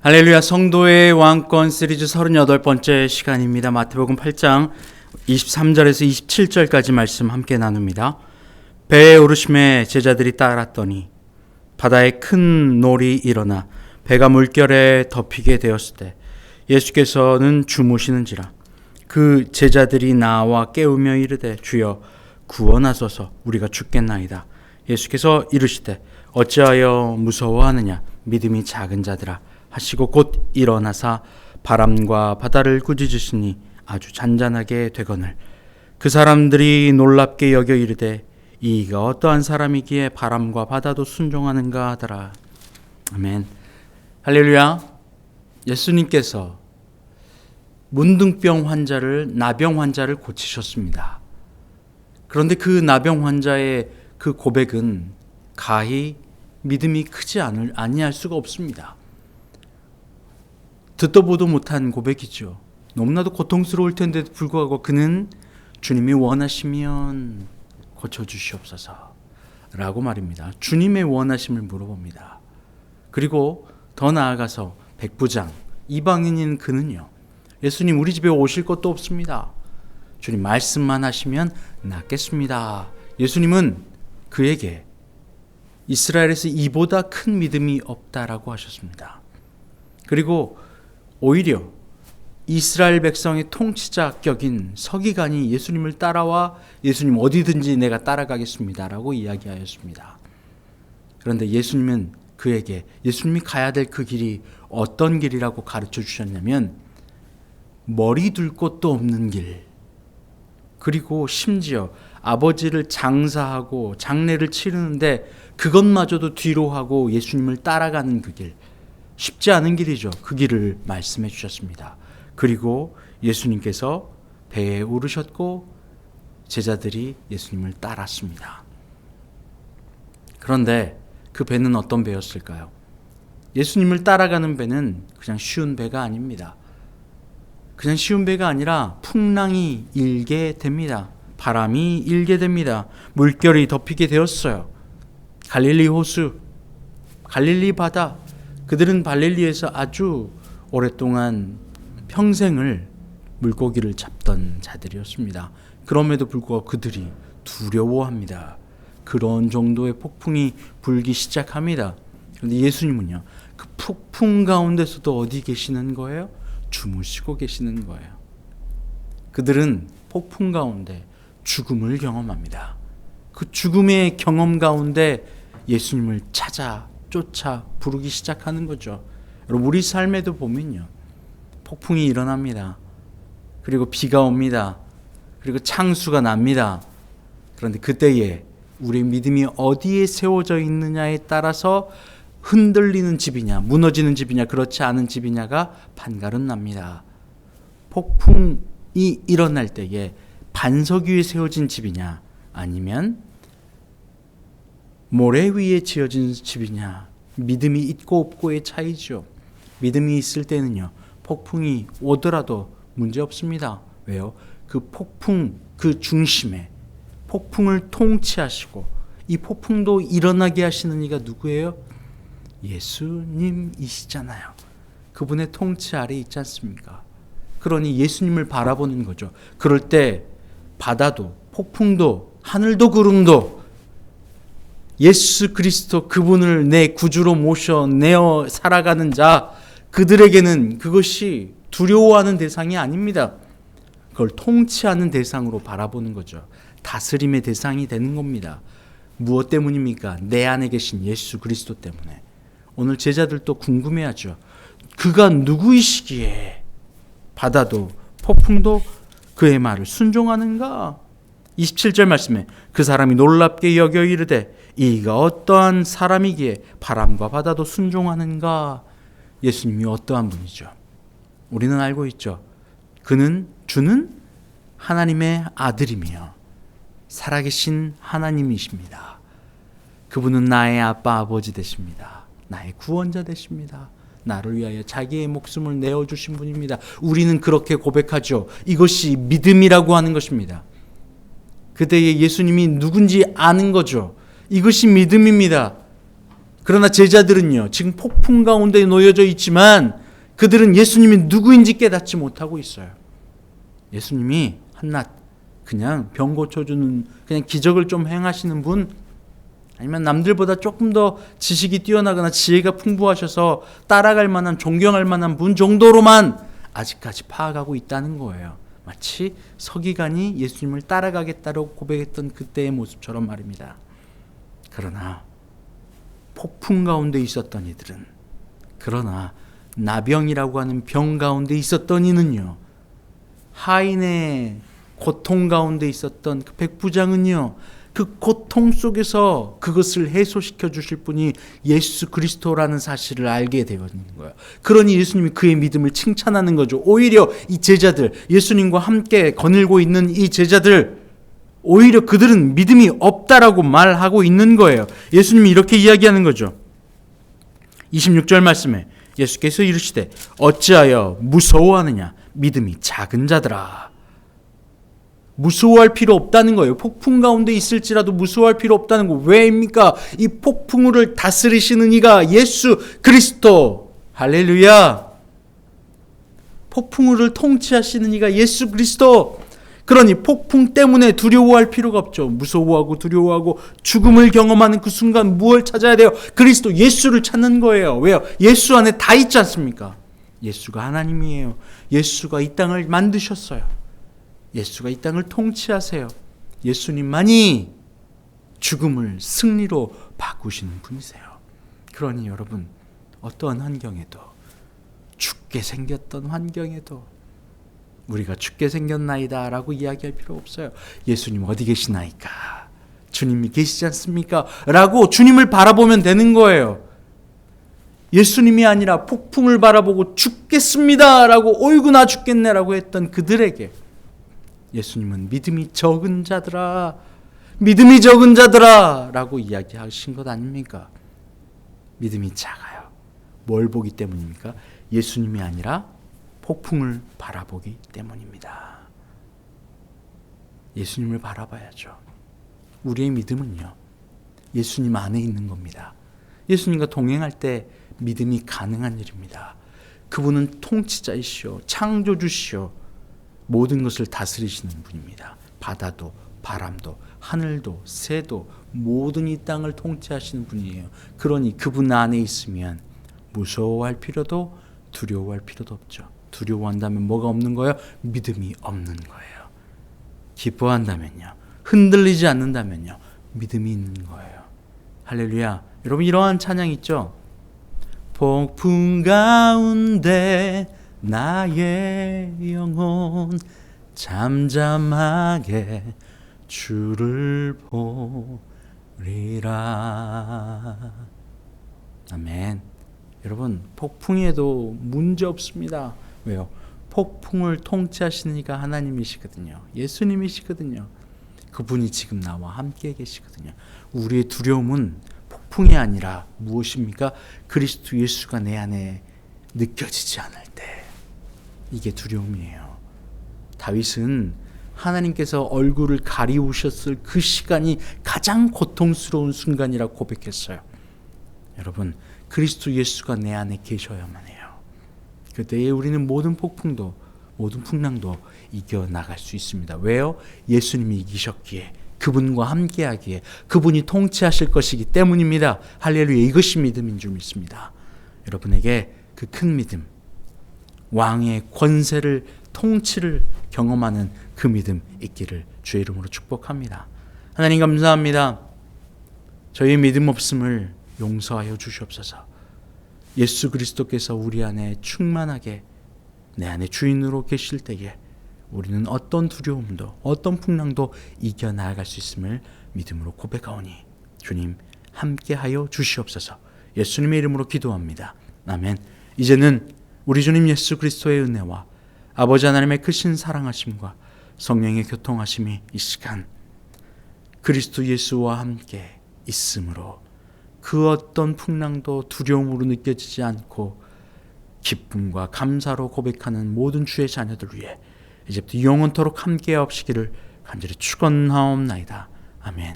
할렐루야. 성도의 왕권 시리즈 38번째 시간입니다. 마태복음 8장 23절에서 27절까지 말씀 함께 나눕니다. 배에 오르심에 제자들이 따랐더니 바다에 큰 놀이 일어나 배가 물결에 덮이게 되었을 때 예수께서는 주무시는지라. 그 제자들이 나와 깨우며 이르되 주여 구원하소서, 우리가 죽겠나이다. 예수께서 이르시되 어찌하여 무서워하느냐, 믿음이 작은 자들아 하시고 곧 일어나사 바람과 바다를 꾸짖으시니 아주 잔잔하게 되거늘 그 사람들이 놀랍게 여겨 이르되 이가 어떠한 사람이기에 바람과 바다도 순종하는가 하더라. 아멘. 할렐루야. 예수님께서 문둥병 환자를, 나병 환자를 고치셨습니다. 그런데 그 나병 환자의 그 고백은 가히 믿음이 크지 아니할 수가 없습니다. 듣도 보도 못한 고백이죠. 너무나도 고통스러울 텐데도 불구하고 그는 주님이 원하시면 고쳐주시옵소서 라고 말입니다. 주님의 원하심을 물어봅니다. 그리고 더 나아가서 백부장, 이방인인 그는요, 예수님 우리 집에 오실 것도 없습니다. 주님 말씀만 하시면 낫겠습니다. 예수님은 그에게 이스라엘에서 이보다 큰 믿음이 없다라고 하셨습니다. 그리고 오히려 이스라엘 백성의 통치자 격인 서기관이 예수님을 따라와 예수님 어디든지 내가 따라가겠습니다 라고 이야기하였습니다. 그런데 예수님은 그에게 예수님이 가야 될 그 길이 어떤 길이라고 가르쳐 주셨냐면 머리 둘 곳도 없는 길, 그리고 심지어 아버지를 장사하고 장례를 치르는데 그것마저도 뒤로 하고 예수님을 따라가는 그 길, 쉽지 않은 길이죠. 그 길을 말씀해 주셨습니다. 그리고 예수님께서 배에 오르셨고 제자들이 예수님을 따랐습니다. 그런데 그 배는 어떤 배였을까요? 예수님을 따라가는 배는 그냥 쉬운 배가 아닙니다. 그냥 쉬운 배가 아니라 풍랑이 일게 됩니다. 바람이 일게 됩니다. 물결이 덮이게 되었어요. 갈릴리 호수, 갈릴리 바다, 그들은 갈릴리에서 아주 오랫동안 평생을 물고기를 잡던 자들이었습니다. 그럼에도 불구하고 그들이 두려워합니다. 그런 정도의 폭풍이 불기 시작합니다. 그런데 예수님은요, 그 폭풍 가운데서도 어디 계시는 거예요? 주무시고 계시는 거예요. 그들은 폭풍 가운데 죽음을 경험합니다. 그 죽음의 경험 가운데 예수님을 쫓아 부르기 시작하는 거죠. 여러분, 우리 삶에도 보면요, 폭풍이 일어납니다. 그리고 비가 옵니다. 그리고 창수가 납니다. 그런데 그때에 우리의 믿음이 어디에 세워져 있느냐에 따라서 흔들리는 집이냐, 무너지는 집이냐, 그렇지 않은 집이냐가 판가름 납니다. 폭풍이 일어날 때에 반석 위에 세워진 집이냐, 아니면 모래 위에 지어진 집이냐, 믿음이 있고 없고의 차이죠. 믿음이 있을 때는요, 폭풍이 오더라도 문제 없습니다. 왜요? 그 폭풍, 그 중심에 폭풍을 통치하시고 이 폭풍도 일어나게 하시는 이가 누구예요? 예수님이시잖아요. 그분의 통치 아래 있지 않습니까? 그러니 예수님을 바라보는 거죠. 그럴 때 바다도, 폭풍도, 하늘도, 구름도 예수 그리스도, 그분을 내 구주로 모셔내어 살아가는 자, 그들에게는 그것이 두려워하는 대상이 아닙니다. 그걸 통치하는 대상으로 바라보는 거죠. 다스림의 대상이 되는 겁니다. 무엇 때문입니까? 내 안에 계신 예수 그리스도 때문에. 오늘 제자들도 궁금해하죠. 그가 누구이시기에 바다도 폭풍도 그의 말을 순종하는가? 27절 말씀에 그 사람이 놀랍게 여겨 이르되 이가 어떠한 사람이기에 바람과 바다도 순종하는가? 예수님이 어떠한 분이죠? 우리는 알고 있죠. 주는 하나님의 아들이며 살아계신 하나님이십니다. 그분은 나의 아빠 아버지 되십니다. 나의 구원자 되십니다. 나를 위하여 자기의 목숨을 내어주신 분입니다. 우리는 그렇게 고백하죠. 이것이 믿음이라고 하는 것입니다. 그때에 예수님이 누군지 아는 거죠. 이것이 믿음입니다. 그러나 제자들은요, 지금 폭풍 가운데 놓여져 있지만 그들은 예수님이 누구인지 깨닫지 못하고 있어요. 예수님이 한낱 그냥 병 고쳐주는, 그냥 기적을 좀 행하시는 분, 아니면 남들보다 조금 더 지식이 뛰어나거나 지혜가 풍부하셔서 따라갈 만한, 존경할 만한 분 정도로만 아직까지 파악하고 있다는 거예요. 마치 서기관이 예수님을 따라가겠다고 고백했던 그때의 모습처럼 말입니다. 그러나 폭풍 가운데 있었던 이들은, 그러나 나병이라고 하는 병 가운데 있었던 이는요, 하인의 고통 가운데 있었던 그 백부장은요, 그 고통 속에서 그것을 해소시켜 주실 분이 예수 그리스도라는 사실을 알게 되는 거예요. 그러니 예수님이 그의 믿음을 칭찬하는 거죠. 오히려 이 제자들, 예수님과 함께 거닐고 있는 이 제자들, 오히려 그들은 믿음이 없다라고 말하고 있는 거예요. 예수님이 이렇게 이야기하는 거죠. 26절 말씀에 예수께서 이르시되 어찌하여 무서워하느냐, 믿음이 작은 자들아. 무서워할 필요 없다는 거예요. 폭풍 가운데 있을지라도 무서워할 필요 없다는 거. 왜입니까? 이 폭풍우를 다스리시는 이가 예수 그리스도. 할렐루야. 폭풍우를 통치하시는 이가 예수 그리스도. 그러니 폭풍 때문에 두려워할 필요가 없죠. 무서워하고 두려워하고 죽음을 경험하는 그 순간 무엇을 찾아야 돼요? 그리스도 예수를 찾는 거예요. 왜요? 예수 안에 다 있지 않습니까? 예수가 하나님이에요. 예수가 이 땅을 만드셨어요. 예수가 이 땅을 통치하세요. 예수님만이 죽음을 승리로 바꾸시는 분이세요. 그러니 여러분, 어떠한 환경에도, 죽게 생겼던 환경에도 우리가 죽게 생겼나이다 라고 이야기할 필요 없어요. 예수님 어디 계시나이까? 주님이 계시지 않습니까? 라고 주님을 바라보면 되는 거예요. 예수님이 아니라 폭풍을 바라보고 죽겠습니다 라고, 어이구 나 죽겠네 라고 했던 그들에게 예수님은 믿음이 적은 자들아, 믿음이 적은 자들아 라고 이야기하신 것 아닙니까? 믿음이 작아요. 뭘 보기 때문입니까? 예수님이 아니라 폭풍을 바라보기 때문입니다. 예수님을 바라봐야죠. 우리의 믿음은요, 예수님 안에 있는 겁니다. 예수님과 동행할 때 믿음이 가능한 일입니다. 그분은 통치자이시오, 창조주시오, 모든 것을 다스리시는 분입니다. 바다도, 바람도, 하늘도, 새도, 모든 이 땅을 통치하시는 분이에요. 그러니 그분 안에 있으면 무서워할 필요도, 두려워할 필요도 없죠. 두려워한다면 뭐가 없는 거예요? 믿음이 없는 거예요. 기뻐한다면요, 흔들리지 않는다면요, 믿음이 있는 거예요. 할렐루야. 여러분, 이러한 찬양 있죠? 폭풍 가운데 나의 영혼 잠잠하게 주를 보리라. 아멘. 여러분, 폭풍에도 문제 없습니다. 왜요? 폭풍을 통치하시는 이가 하나님이시거든요. 예수님이시거든요. 그분이 지금 나와 함께 계시거든요. 우리의 두려움은 폭풍이 아니라 무엇입니까? 그리스도 예수가 내 안에 느껴지지 않을 때, 이게 두려움이에요. 다윗은 하나님께서 얼굴을 가리우셨을 그 시간이 가장 고통스러운 순간이라고 고백했어요. 여러분, 그리스도 예수가 내 안에 계셔야만 해요. 그때에 우리는 모든 폭풍도, 모든 풍랑도 이겨나갈 수 있습니다. 왜요? 예수님이 이기셨기에, 그분과 함께하기에, 그분이 통치하실 것이기 때문입니다. 할렐루야. 이것이 믿음인 줄 믿습니다. 여러분에게 그 큰 믿음, 왕의 권세를, 통치를 경험하는 그 믿음 있기를 주의 이름으로 축복합니다. 하나님 감사합니다. 저희의 믿음 없음을 용서하여 주시옵소서. 예수 그리스도께서 우리 안에 충만하게 내 안에 주인으로 계실 때에 우리는 어떤 두려움도, 어떤 풍랑도 이겨나갈 수 있음을 믿음으로 고백하오니 주님 함께하여 주시옵소서. 예수님의 이름으로 기도합니다. 아멘. 이제는 우리 주님 예수 그리스도의 은혜와 아버지 하나님의 크신 사랑하심과 성령의 교통하심이 이 시간 그리스도 예수와 함께 있으므로 그 어떤 풍랑도 두려움으로 느껴지지 않고 기쁨과 감사로 고백하는 모든 주의 자녀들 위해 이제부터 영원토록 함께 하옵시기를 간절히 축원하옵나이다. 아멘.